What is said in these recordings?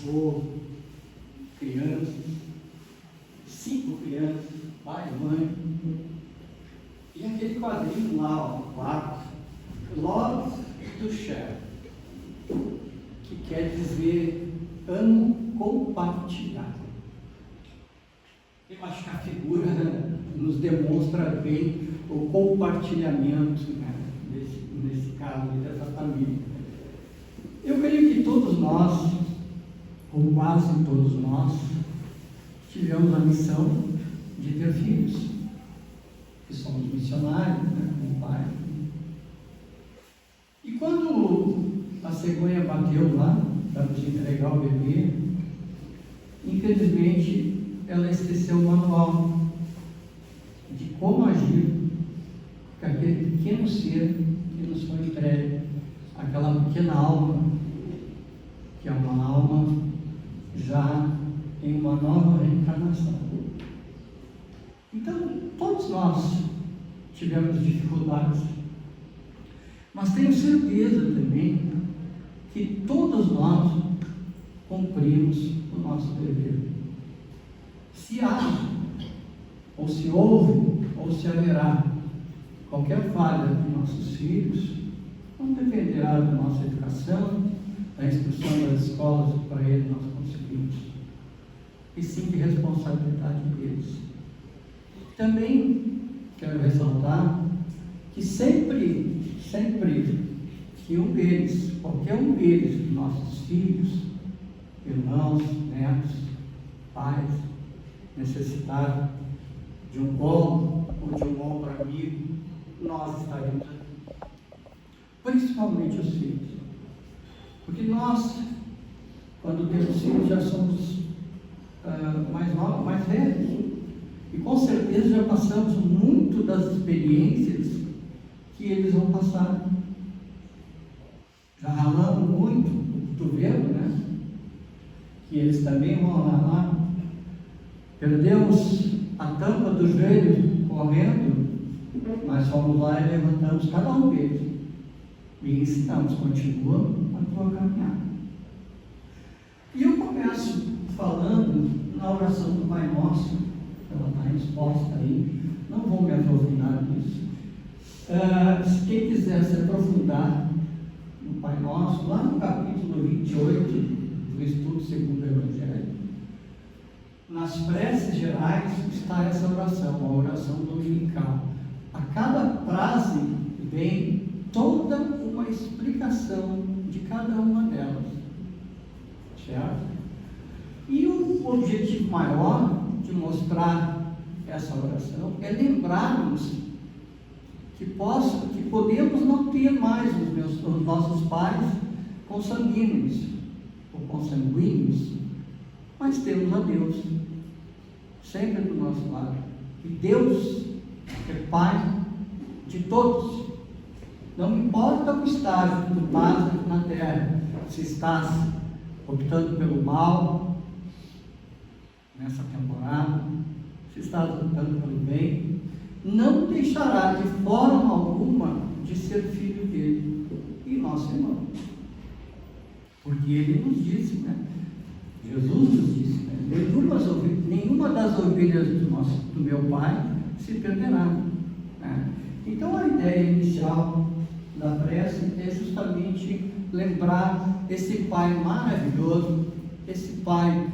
avô, crianças, 5 crianças, pai, mãe, e aquele quadrinho lá, ó, 4, Love to Share, que quer dizer amo compartilhar. Eu acho que a figura nos demonstra bem o compartilhamento, né, nesse caso dessa família. Eu creio que todos nós, ou quase todos nós, tivemos a missão de ter filhos, que somos missionários, né, como pai. E quando a cegonha bateu lá para nos entregar o bebê, infelizmente ela esqueceu o manual de como agir com aquele pequeno ser que nos foi entregue, aquela pequena alma, que é uma alma já em uma nova reencarnação. Então, todos nós tivemos dificuldades, mas tenho certeza também que todos nós cumprimos o nosso dever. Se há, ou se houve, ou se haverá qualquer falha de nossos filhos, não dependerá da nossa educação, da instrução das escolas que para eles nós conseguimos, e sim de responsabilidade deles. Também quero ressaltar que sempre que um deles, qualquer um deles, nossos filhos, irmãos, netos, pais, necessitar de um colo ou de um ombro amigo, nós estaremos aqui. Principalmente os filhos. Porque nós, quando temos filhos, já somos mais novos, mais velhos. E com certeza já passamos muito das experiências que eles vão passar. Já ralamos muito o cotovelo, né? Que eles também vão ralar. Perdemos a tampa do joelho correndo, mas fomos lá e levantamos cada um deles. E ensinamos, continua a tua caminhada. E eu começo falando na oração do Pai Nosso, ela está exposta aí, não vou me aprofundar nisso. Quem quiser se aprofundar no Pai Nosso, lá no capítulo 28 do Estudo segundo o Evangelho, nas preces gerais está essa oração, a oração dominical. A cada frase vem toda uma explicação de cada uma delas, certo? E o objetivo maior de mostrar essa oração é lembrarmos que podemos não ter mais os nossos pais consanguíneos ou consanguíneos, mas temos a Deus sempre do nosso lado. E Deus é Pai de todos. Não importa o estágio que tu passa na terra, se estás optando pelo mal nessa temporada, se estás optando pelo bem, não deixará de forma alguma de ser filho dele e nosso irmão. Porque ele nos disse, né? Jesus nos disse, né? Nenhuma das ovelhas do meu Pai se perderá. Né? Então a ideia inicial da prece é justamente lembrar esse Pai maravilhoso, esse Pai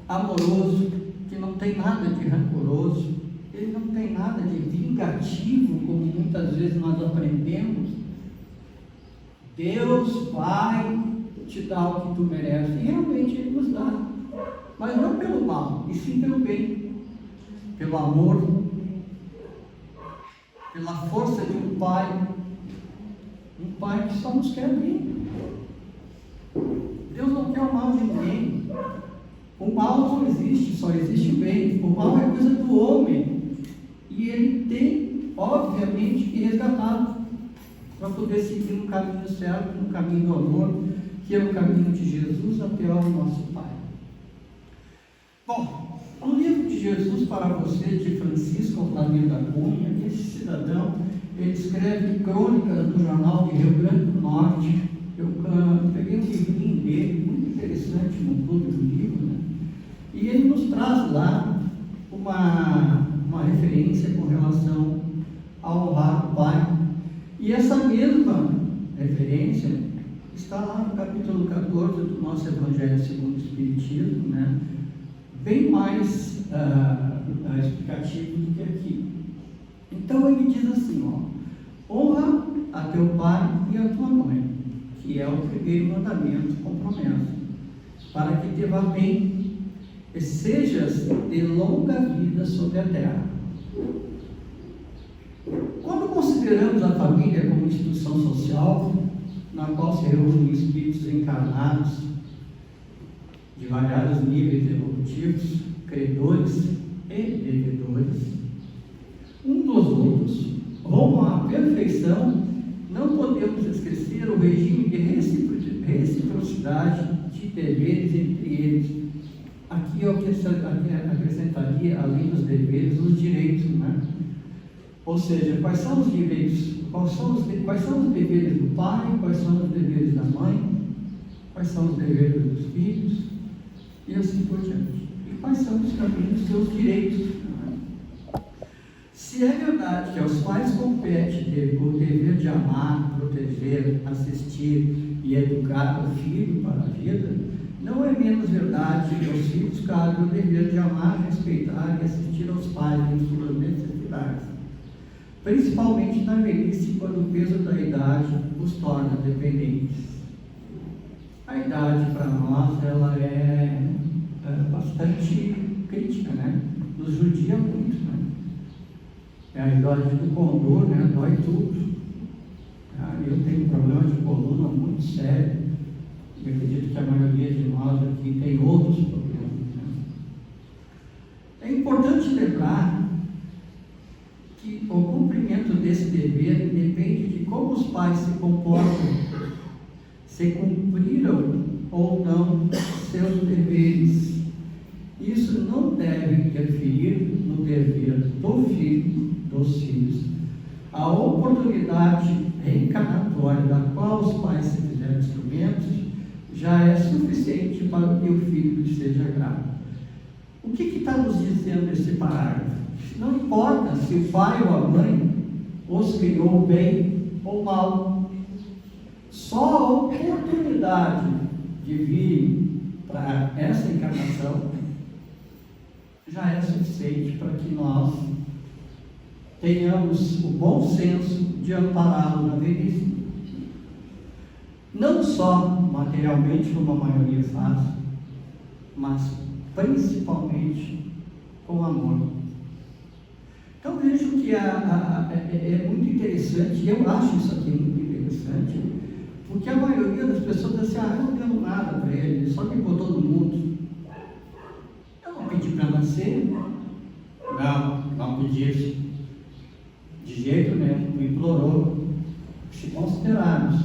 amoroso, que não tem nada de rancoroso, ele não tem nada de vingativo, como muitas vezes nós aprendemos. Deus vai te dar o que tu mereces, e realmente Ele nos dá, mas não pelo mal, e sim pelo bem, pelo amor, pela força de um Pai que só nos quer bem. Deus não quer o mal de ninguém. O mal não existe, só existe o bem. O mal é coisa do homem, e ele tem, obviamente, que resgatá-lo para poder seguir no caminho certo, no caminho do amor, que é o caminho de Jesus até ao nosso Pai. Bom, no livro de Jesus para você, de Francisco Altamiro da Cunha, esse cidadão, ele escreve crônicas no jornal de Rio Grande do Norte. Eu peguei um livrinho dele, muito interessante no Clube do Livro, né? E ele nos traz lá uma referência com relação a honrar o pai. E essa mesma referência está lá no capítulo 14 do nosso Evangelho segundo o Espiritismo, né? Bem mais explicativo do que aqui. Então ele diz assim, honra a teu pai e a tua mãe, que é o primeiro mandamento com promessa, para que te vá bem e sejas de longa vida sobre a terra. Quando consideramos a família como instituição social, na qual se reúnem espíritos encarnados de variados níveis evolutivos, credores e devedores, um dos outros, rumo à perfeição, não podemos esquecer o regime de reciprocidade de deveres entre eles. Aqui eu acrescentaria, além dos deveres, os direitos, né? Ou seja, quais são os direitos, quais são os deveres do pai, quais são os deveres da mãe, quais são os deveres dos filhos, e assim por diante. E quais são também os seus direitos. Se é verdade que aos pais compete o dever de amar, proteger, assistir e educar o filho para a vida, não é menos verdade que aos filhos cabe o dever de amar, respeitar e assistir aos pais em suas necessidades, principalmente na velhice, quando o peso da idade os torna dependentes. A idade para nós ela é bastante crítica, né? Nos judia muito, né? É a idade do condor, né? Dói tudo. Eu tenho um problema de coluna muito sério. Eu acredito que a maioria de nós aqui tem outros problemas, né? É importante lembrar que o cumprimento desse dever depende de como os pais se comportam, se cumpriram ou não seus deveres. Isso não deve interferir no dever do filho, dos filhos. A oportunidade reencarnatória da qual os pais se fizeram instrumentos já é suficiente para que o filho lhe seja grato. O que está nos dizendo esse parágrafo? Não importa se o pai ou a mãe os criou bem ou mal, só a oportunidade de vir para essa encarnação já é suficiente para que nós tenhamos o bom senso de ampará-lo na velhice. Não só materialmente, como a maioria faz, mas principalmente com amor. Então vejo que é muito interessante, e eu acho isso aqui muito interessante, porque a maioria das pessoas diz assim, eu não devo nada para ele, só me botou no mundo. Eu não pedi para nascer, não pedi de jeito nenhum, me implorou. Se considerarmos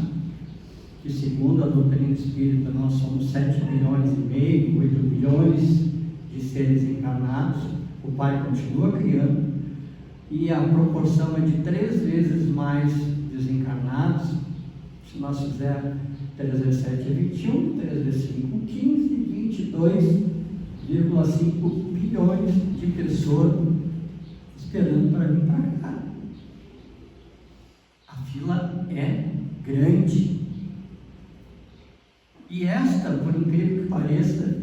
que segundo a doutrina espírita nós somos 7 bilhões e meio, 8 bilhões de seres encarnados, o Pai continua criando, e a proporção é de 3 vezes mais desencarnados. Se nós fizermos 3 vezes 7 é 21, 3 vezes 5 15, 22,5 bilhões de pessoas esperando para vir para cá. A fila é grande. E esta, por incrível que pareça,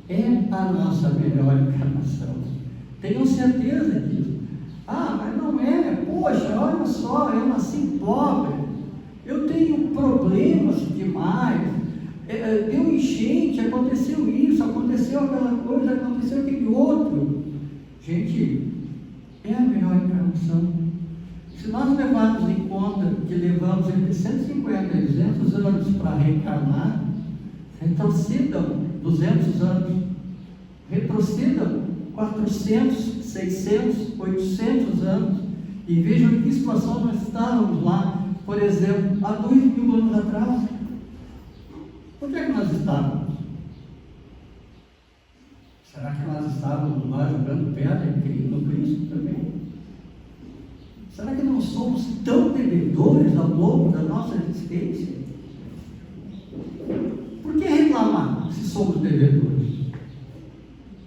é a nossa melhor encarnação. Tenho certeza disso. Mas não é, poxa, olha só, eu nasci pobre, eu tenho problemas demais, deu enchente, aconteceu isso, aconteceu aquela coisa, aconteceu aquele outro. Gente, é a melhor encarnação. Se nós levarmos em conta que levamos entre 150 e 200 anos para reencarnar, retrocedam 200 anos, retrocedam 400, 600, 800 anos e vejam em que situação nós estávamos lá, por exemplo, há 2000 anos atrás. Onde é que nós estávamos? Será que nós estávamos lá jogando pedra no Cristo também? Será que não somos tão devedores ao longo da nossa existência? Por que reclamar? Se somos devedores.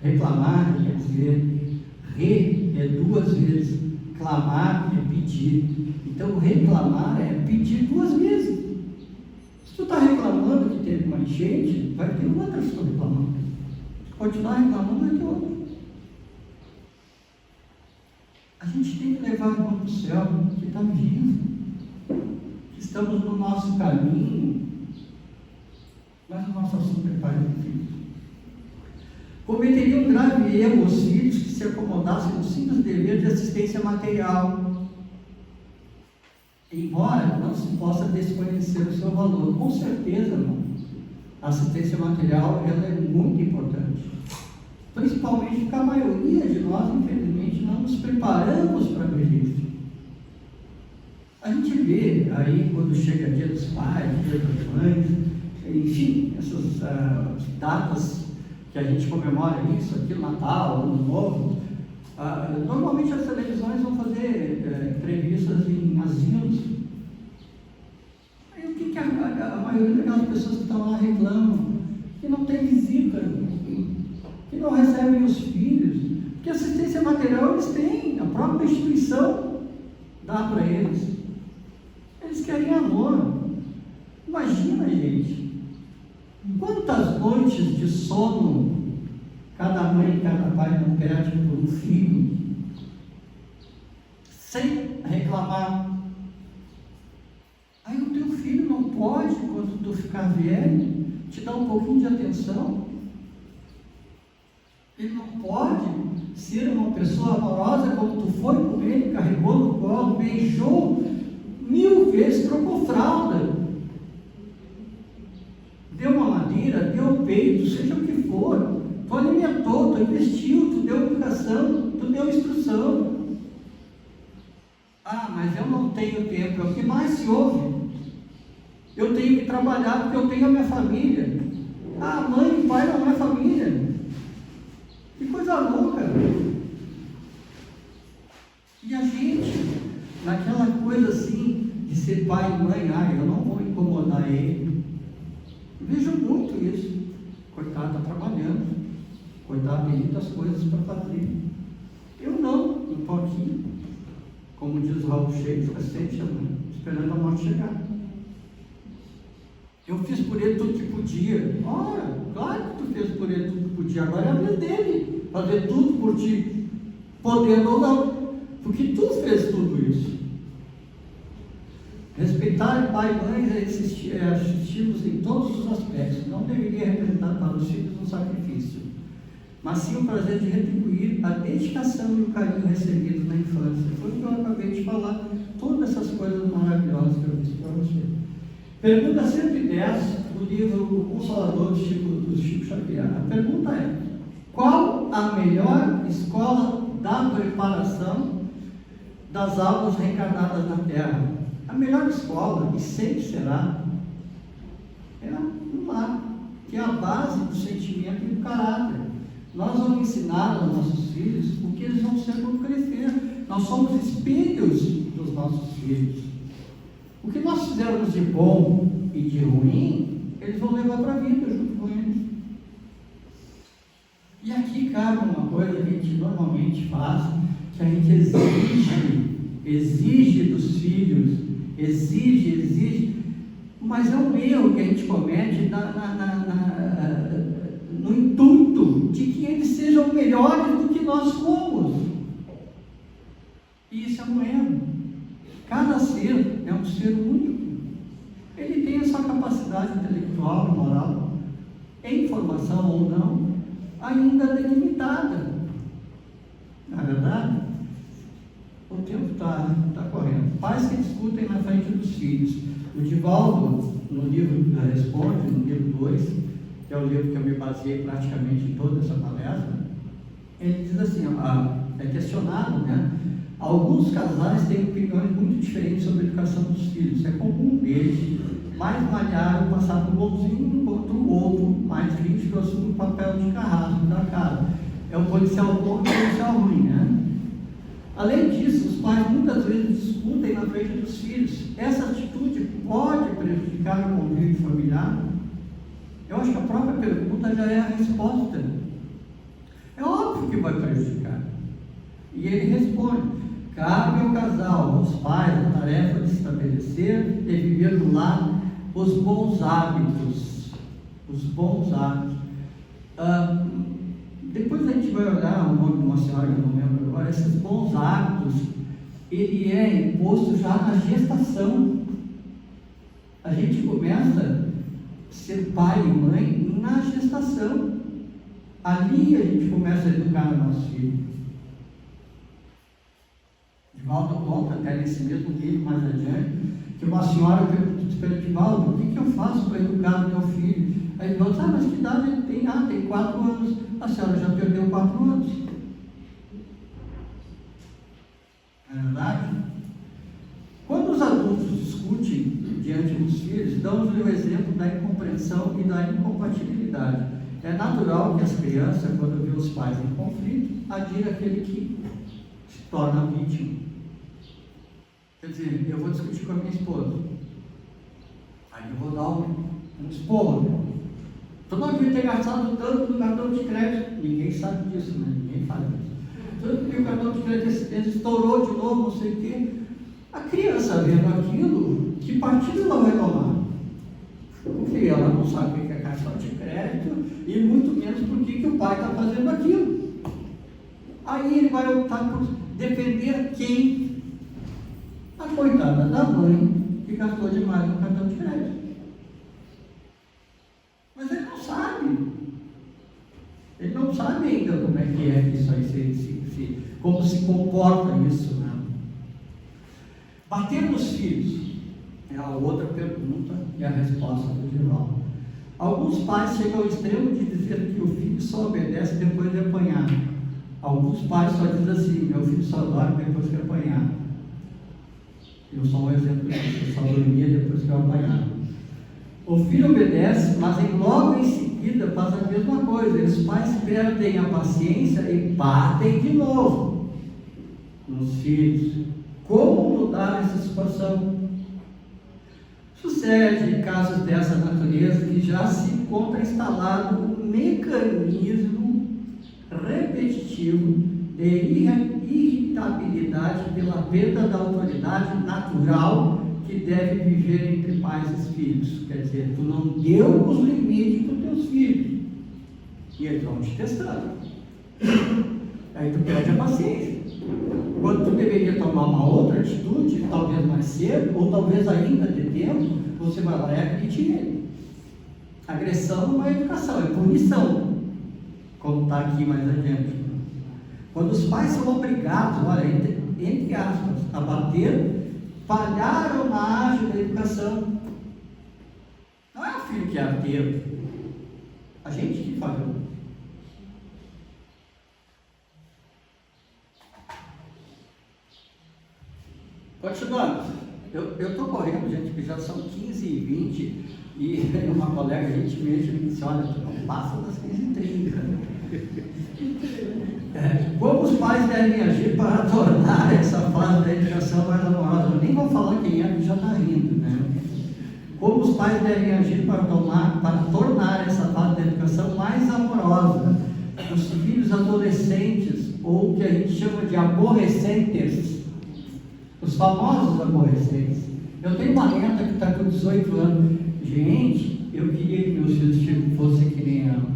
Reclamar quer dizer é duas vezes, clamar é pedir. Então reclamar é pedir duas vezes. Se tu está reclamando que teve uma enchente, vai ter outra que estou reclamando. Se continuar reclamando, vai ter outra. A gente tem que levar a mão para o céu, que está vivo, que estamos no nosso caminho, mas o nosso assunto é pai e filho. Cometeria um grave erro os filhos que se acomodassem no simples dever de assistência material, embora não se possa desconhecer o seu valor. Com certeza, irmão, a assistência material ela é muito importante, principalmente porque a maioria de nós, infelizmente, não nos preparamos para a velhice. A gente vê aí, quando chega dia dos pais, dia das mães, enfim, essas datas que a gente comemora isso, aqui, Natal, Ano Novo, normalmente as televisões vão fazer entrevistas em asilos. Aí o que a maioria daquelas pessoas que estão lá reclamam? Que não tem visita, que não recebem os filhos, que assistência material eles têm, a própria instituição dá para eles. Eles querem amor. Imagina, gente, quantas noites de sono cada mãe e cada pai não perde por um filho, sem reclamar. Aí o teu filho não pode, quando tu ficar velho, te dar um pouquinho de atenção. Ele não pode ser uma pessoa amorosa como tu foi com ele, carregou no colo, beijou 1000 vezes, trocou fralda, deu uma madeira, deu o peito, seja o que for, tu alimentou, tu investiu, tu deu educação, tu deu instrução. Mas eu não tenho tempo, é o que mais se ouve. Eu tenho que trabalhar porque eu tenho a minha família. Mãe e pai não é família. Que coisa louca. E a gente, naquela coisa assim, de ser pai e mãe, eu não vou incomodar ele. Vejo muito isso. Coitado, está trabalhando. Coitado, tem muitas coisas para fazer. Eu estou aqui, como diz o Raul Cheio, esperando a morte chegar. Eu fiz por ele tudo que podia. Claro que tu fez por ele tudo que podia. Agora é a vez dele fazer tudo por ti, podendo ou não, porque tu fez tudo isso. Respeitar pai e mãe é assisti-los em todos os aspectos. Não deveria representar para os filhos um sacrifício, mas sim o prazer de retribuir a dedicação e o carinho recebidos na infância. Foi o que eu acabei de falar, todas essas coisas maravilhosas que eu disse para você. Pergunta 110 do livro O Consolador do Chico Xavier. A pergunta é: qual a melhor escola da preparação das almas reencarnadas na Terra? A melhor escola, e sempre será, é o lar, que é a base do sentimento e do caráter. Nós vamos ensinar aos nossos filhos o que eles vão ser quando crescer. Nós somos espelhos dos nossos filhos. O que nós fizermos de bom e de ruim, eles vão levar para a vida junto com eles. E aqui cabe uma coisa que a gente normalmente faz, que a gente exige dos filhos, exige, mas é um erro que a gente comete no intuito de que eles sejam melhores do que nós somos. E isso é um erro. Cada ser é um ser único. Ele tem a sua capacidade intelectual e moral, em formação ou não, ainda delimitada. Na verdade, o tempo está correndo. Pais que discutem na frente dos filhos. O Divaldo, no livro Responde, no livro 2, que é o livro que eu me baseei praticamente em toda essa palestra, ele diz assim, é questionado, né? Alguns casais têm opiniões muito diferentes sobre a educação dos filhos. É comum deles mais malhar ou passar por bonzinho, enquanto o outro, mais rígido, assume o papel de carrasco da casa. É o policial bom e o policial ruim, né? Além disso, os pais muitas vezes discutem na frente dos filhos. Essa atitude pode prejudicar o convívio familiar? Eu acho que a própria pergunta já é a resposta. É óbvio que vai prejudicar. E ele responde: cabe ao casal, aos pais, a tarefa de estabelecer e viver do lar os bons hábitos. Os bons hábitos. Depois a gente vai olhar o nome de uma senhora que eu não lembro agora. Esses bons hábitos, ele é imposto já na gestação. A gente começa a ser pai e mãe na gestação. Ali a gente começa a educar o nosso filho. Divaldo conta até nesse mesmo livro mais adiante, que uma senhora perguntou para ele: Divaldo, o que eu faço para educar o meu filho? Aí ele falou: mas que idade ele tem? Tem 4 anos. A senhora já perdeu 4 anos. Não é verdade? Quando os adultos discutem diante dos filhos, damos-lhe o exemplo da incompreensão e da incompatibilidade. É natural que as crianças, quando vê os pais em conflito, adira aquele que se torna vítima. Quer dizer, eu vou discutir com a minha esposa, aí eu vou dar um esporro. Tu não devia ter gastado tanto no cartão de crédito. Ninguém sabe disso, né? Ninguém fala disso. Tanto que o cartão de crédito estourou de novo, não sei o quê. A criança vendo aquilo, que partido ela vai tomar? Porque ela não sabe o que é cartão de crédito e muito menos por que o pai está fazendo aquilo. Aí ele vai optar por defender quem? A coitada da mãe que gastou demais no cartão de crédito. Mas ele não sabe. Ele não sabe ainda como é que isso aí, como se comporta isso, né? Bater nos filhos é a outra pergunta e a resposta do Divaldo. Alguns pais chegam ao extremo de dizer que o filho só obedece depois de apanhar. Alguns pais só dizem assim: meu filho só dorme depois que apanhar. Eu sou um exemplo disso, eu só dormia depois que eu apanhava. O filho obedece, mas logo em seguida faz a mesma coisa. E os pais perdem a paciência e batem de novo nos filhos. Como mudar essa situação? Sucede casos dessa natureza que já se encontra instalado um mecanismo repetitivo de irritabilidade pela perda da autoridade natural que deve viver entre pais e filhos. Quer dizer, tu não deu os limites para os teus filhos e eles vão te testando. Aí tu perde a paciência. Quando tu deveria tomar uma outra atitude, talvez mais cedo, ou talvez ainda de tempo, você vai lá e agride ele. Agressão não é educação, é punição, como está aqui mais adiante. Quando os pais são obrigados, olha, entre aspas, a bater, falharam na arte da educação. Não é o filho que é arteiro, a gente que falhou. Continuando, eu estou correndo, gente, porque já são 15h20 e uma colega gentilmente me disse: olha, tu não passa das 15h30. Como os pais devem agir para tornar essa fase da educação mais amorosa? Eu nem vou falar quem é, que já está rindo, né? Como os pais devem agir para tornar essa fase da educação mais amorosa? Os filhos adolescentes, ou o que a gente chama de aborrecentes, os famosos aborrecentes. Eu tenho uma neta que está com 18 anos. Gente, eu queria que meus filhos fossem que nem ela.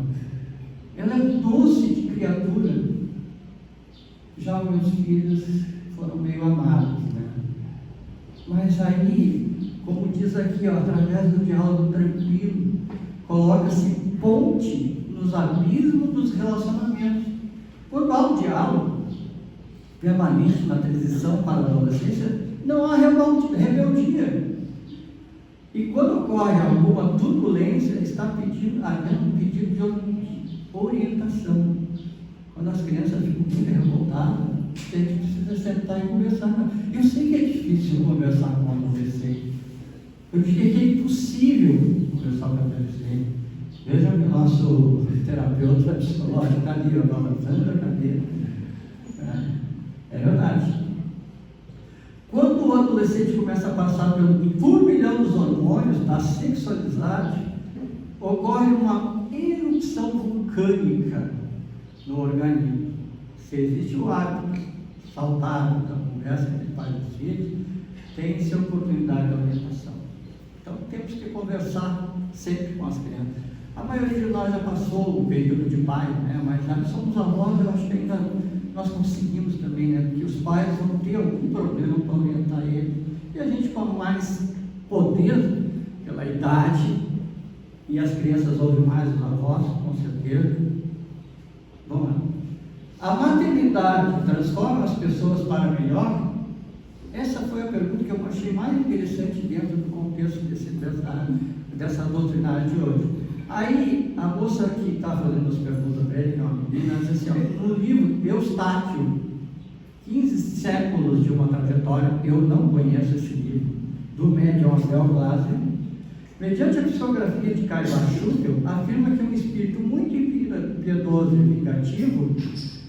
Ela é um doce de criatura. Já os meus filhos foram meio amados, né? Mas aí, como diz aqui, ó, através do diálogo tranquilo, coloca-se ponte nos abismos dos relacionamentos. Quando há um diálogo permanente na transição para a adolescência, não há rebeldia. E quando ocorre alguma turbulência, está havendo um pedido de orientação. Quando as crianças ficam muito revoltadas, a gente precisa sentar e conversar. Eu sei que é difícil conversar com um adolescente. Eu diria que é impossível conversar com um adolescente. Veja que o nosso terapeuta psicológico está ali, balançando a cadeira. É verdade. Quando o adolescente começa a passar pelo turbilhão dos hormônios, da sexualidade, ocorre uma erupção vulcânica no organismo. Se existe o hábito saudável da conversa entre pais e filhos, tem-se a oportunidade de orientação. Então, temos que conversar sempre com as crianças. A maioria de nós já passou o período de pai, né? Mas já somos avós, eu acho que ainda nós conseguimos também, né? Porque os pais vão ter algum problema para orientar ele. E a gente, com mais poder pela idade, e as crianças ouvem mais os avós, com certeza. Vamos lá. A maternidade transforma as pessoas para melhor? Essa foi a pergunta que eu achei mais interessante dentro do contexto dessa doutrinária de hoje. Aí, a moça que está fazendo as perguntas para ele, que é uma menina, diz assim, ó, no livro Eustáquio, 15 séculos de uma trajetória, eu não conheço esse livro, do médium Abel Glasser, mediante a psicografia de Caio Schutel, afirma que um espírito muito piedoso e vingativo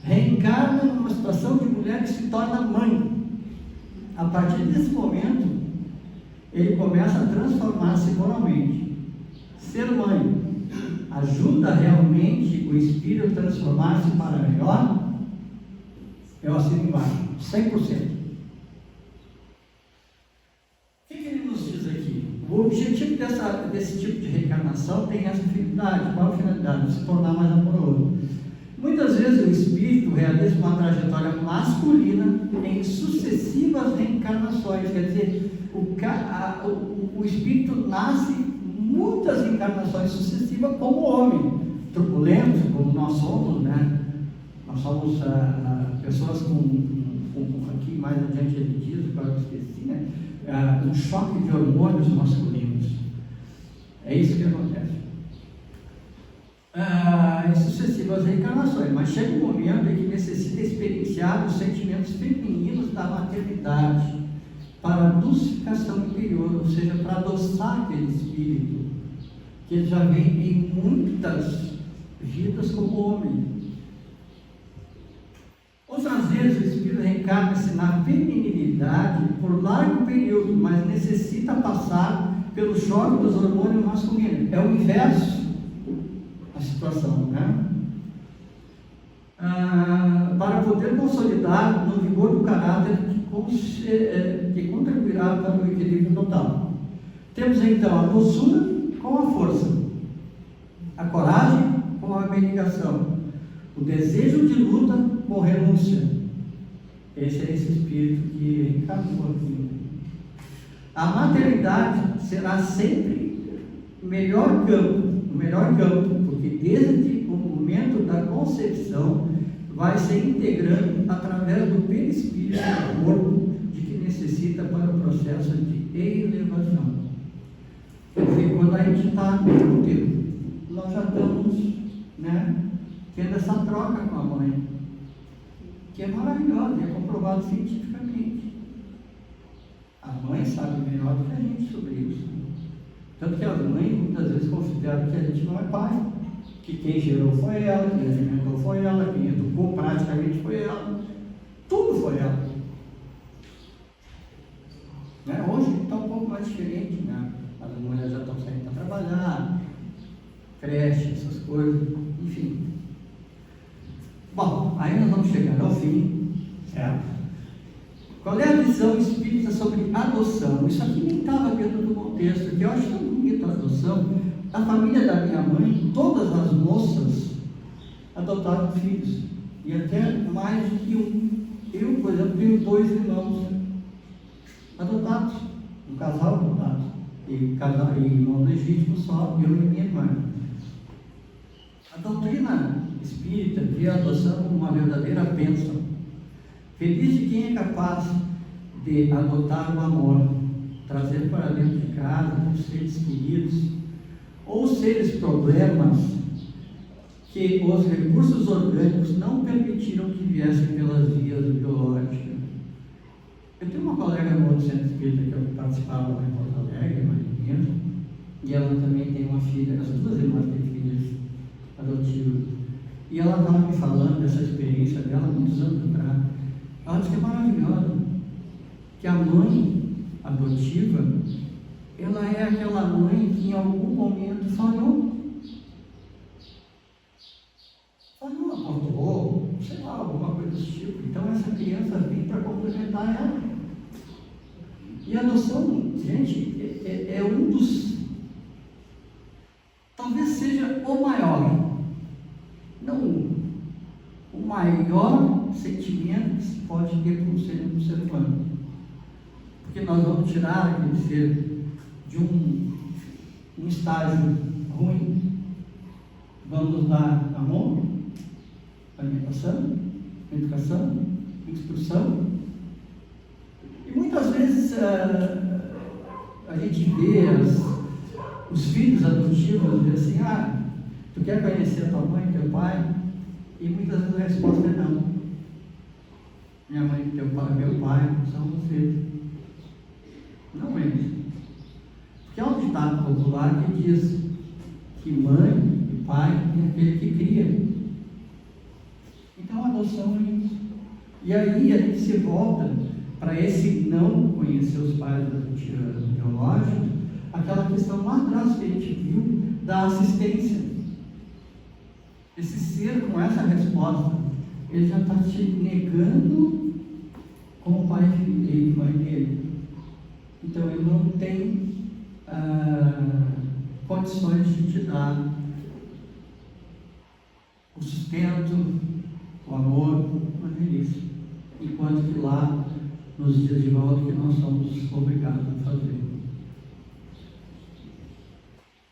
reencarna numa situação de mulher que se torna mãe. A partir desse momento, ele começa a transformar-se moralmente. Ser mãe ajuda realmente o espírito a transformar-se para melhor? Eu assino embaixo, 100%. O que ele nos diz aqui? O objetivo desse tipo de reencarnação tem essa finalidade. Qual a finalidade? Se tornar mais amoroso. Muitas vezes o espírito realiza uma trajetória masculina em sucessivas reencarnações. Quer dizer, o espírito nasce muitas reencarnações sucessivas como homem, turbulento, como nós somos, né? Nós somos pessoas aqui mais adiante ele diz, agora eu esqueci, né? Um choque de hormônios masculinos. É isso que acontece. Em sucessivas reencarnações, mas chega um momento em que necessita experienciar os sentimentos femininos da maternidade para a dulcificação interior, ou seja, para adoçar aquele espírito que ele já vem em muitas vidas como homem. Outras vezes o espírito reencarna-se na feminilidade por largo período, mas necessita passar pelo choque dos hormônios masculinos. É o inverso a situação, né? Para poder consolidar no vigor do caráter que contribuirá para o equilíbrio total. Temos então a doçura com a força, a coragem com a abnegação, o desejo de luta com renúncia. Esse é esse espírito que encarnou aqui. A maternidade será sempre o melhor campo, porque desde o momento da concepção vai se integrando através do perispírito do corpo de que necessita para o processo de elevação. Quer dizer, quando a gente está no útero, nós já estamos, né, tendo essa troca com a mãe, que é maravilhosa, é comprovado cientificamente. A mãe sabe melhor do que a gente sobre isso. Tanto que as mães muitas vezes consideram que a gente não é pai, que quem gerou foi ela, quem alimentou foi ela, quem educou praticamente foi ela, tudo foi ela. Né? Hoje está um pouco mais diferente, né? As mulheres já estão saindo para trabalhar, creche, essas coisas, enfim. Bom, aí nós vamos chegar ao fim, certo? Qual é a visão espírita sobre adoção? Isso aqui nem estava dentro do contexto, que eu acho tão bonito a adoção. A família da minha mãe, todas as moças adotaram filhos, e até mais do que um. Eu, por exemplo, tenho 2 irmãos adotados, um casal adotado, e irmão legítimo só, eu e minha irmã. A doutrina espírita vê a adoção como uma verdadeira bênção. Feliz de quem é capaz de adotar o amor, trazer para dentro de casa os seres queridos, ou seres problemas que os recursos orgânicos não permitiram que viessem pelas vias biológicas. Eu tenho uma colega no outro centro espírita que eu participava lá em Porto Alegre, Marinha, e ela também tem uma filha, as 2 irmãs têm filhas adotivas, e ela estava me falando dessa experiência dela muitos anos atrás. Ela disse que é maravilhosa, que a mãe adotiva, ela é aquela mãe que em algum momento falhou. hospital, alguma coisa desse tipo. Então essa criança vem para complementar ela. E a adoção, gente, é um dos, talvez seja o maior, não o maior sentimento que se pode ter por um ser humano. Porque nós vamos tirar aquele ser de um estágio ruim, vamos dar amor, alimentação, educação, instrução. E muitas vezes a gente vê os filhos adotivos dizer assim, tu quer conhecer a tua mãe, teu pai? E muitas vezes a resposta é não. Minha mãe, teu pai, meu pai, são vocês. Não eles. Porque há um ditado popular que diz que mãe e pai é aquele que cria. Então a adoção é isso. E aí a gente se volta para esse não conhecer os pais biológicos, aquela questão lá atrás que a gente viu da assistência. Esse ser com essa resposta, ele já está te negando como pai e mãe dele. Então ele não tem condições de te dar o sustento, o amor, a velhice. Enquanto que lá, nos dias de volta, que nós somos obrigados a fazer.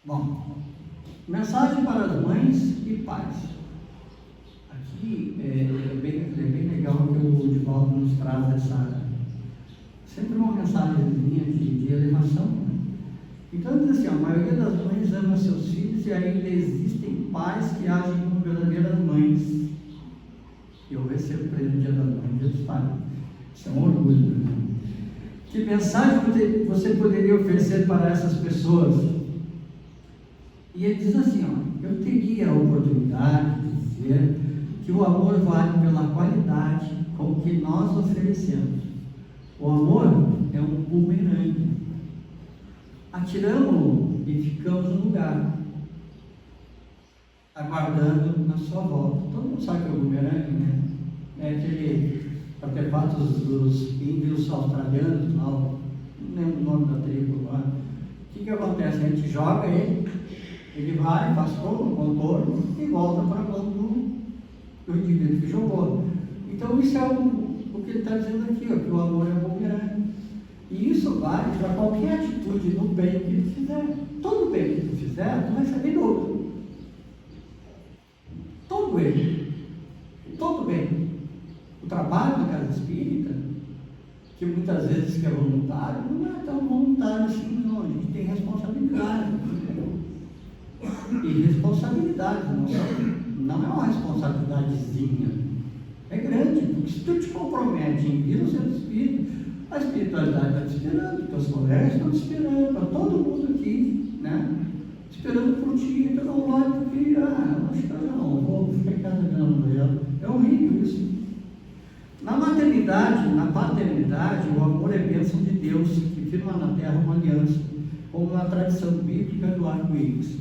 Bom, mensagem para as mães e pais. Aqui é bem legal que o Divaldo nos traz sempre uma mensagem de elevação. Né? Então diz assim, a maioria das mães ama seus filhos e ainda existem pais que agem como verdadeiras mães. Eu recebo para ele o dia das mães, Dia dos pais. Isso é um orgulho, né? Que mensagem você poderia oferecer para essas pessoas? E ele diz assim, eu teria a oportunidade de dizer que o amor vale pela qualidade com que nós oferecemos. O amor é um bumerangue. Atiramos-o e ficamos no lugar, aguardando a sua volta. Todo mundo sabe que é o bumerangue, né? É aquele artefato dos índios australianos, não lembro o nome da tribo lá. O que acontece? A gente joga ele vai, faz todo um contorno e volta para a mão do indivíduo que jogou. Então isso é o que ele está dizendo aqui, que o amor é bumerangue. E isso vale para qualquer atitude no bem que tu fizer. Todo bem que tu fizer, tu vai saber do outro. Todo ele. Todo bem. O trabalho na casa espírita, que muitas vezes que é voluntário, não é tão voluntário assim, não. A gente tem responsabilidade. E responsabilidade, não é uma responsabilidadezinha. É grande, porque se tu te compromete em vir no centro espírita, a espiritualidade está te esperando, teus colegas estão te esperando, está todo mundo aqui, né? Esperando por ti, então não vai porque, acho que não, vou ficar em casa vendo ela. É horrível isso. Na maternidade, na paternidade, o amor é bênção de Deus, que firma na terra uma aliança, como na tradição bíblica do arco-íris.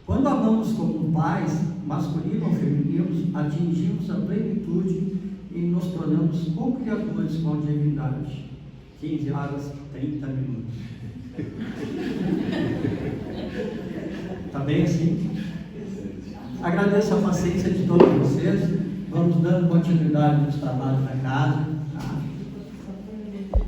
Quando amamos como pais, masculinos ou femininos, atingimos a plenitude e nos tornamos co-criadores com a divindade. 15 horas, 30 minutos. Está bem assim? Agradeço a paciência de todos vocês. Vamos dando continuidade nos trabalhos da casa.